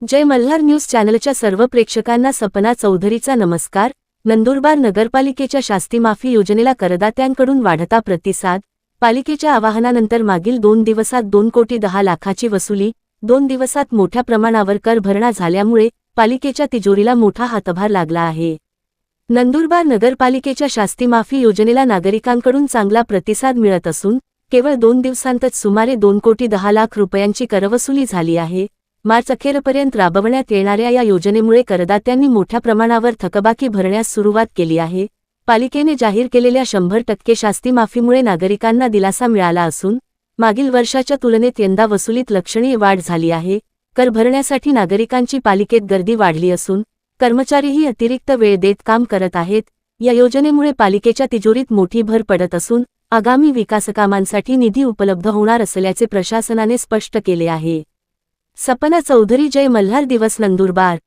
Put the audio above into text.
जय Malhar news चॅनलच्या सर्व प्रेक्षकांना सपना चौधरीचा नमस्कार। नंदुरबार नगरपालिकेच्या शास्ती माफी योजनेला करदात्यांकडून वाढता प्रतिसाद। पालिकेच्या आवाहनानंतर मागील 2 दिवसात 2,10,00,000ची वसुली, 2 दिवसात मोठ्या प्रमाणावर कर भरणा झाल्यामुळे पालिकेच्या तिजोरीला मोठा हातभार लागला आहे। नंदुरबार नगरपालिकेच्या शास्ती माफी योजनेला नागरिकांकडून चांगला प्रतिसाद मिळत असून केवळ 2 दिवसांतच सुमारे 2,10,00,000 रुपयांची करवसुली झाली आहे। मार्च अखेरपर्यंत राबवण्यात येणाऱ्या या योजनेमुळे करदात्यांनी मोठ्या प्रमाणावर थकबाकी भरण्यास सुरुवात केली आहे। पालिकेने जाहीर केलेल्या 100% शास्ती माफीमुळे नागरिकांना दिलासा मिळाला असून मागील वर्षाच्या तुलनेत यंदा वसुलीत लक्षणीय वाढ झाली आहे। कर भरण्यासाठी नागरिकांची पालिकेत गर्दी वाढली असून कर्मचारीही अतिरिक्त वेळ देत काम करत आहेत। या योजनेमुळे पालिकेच्या तिजोरीत मोठी भर पडत असून आगामी विकासकामांसाठी निधी उपलब्ध होणार असल्याचे प्रशासनाने स्पष्ट केले आहे। सपना चौधरी, जय मल्हार दिवस, नंदुरबार।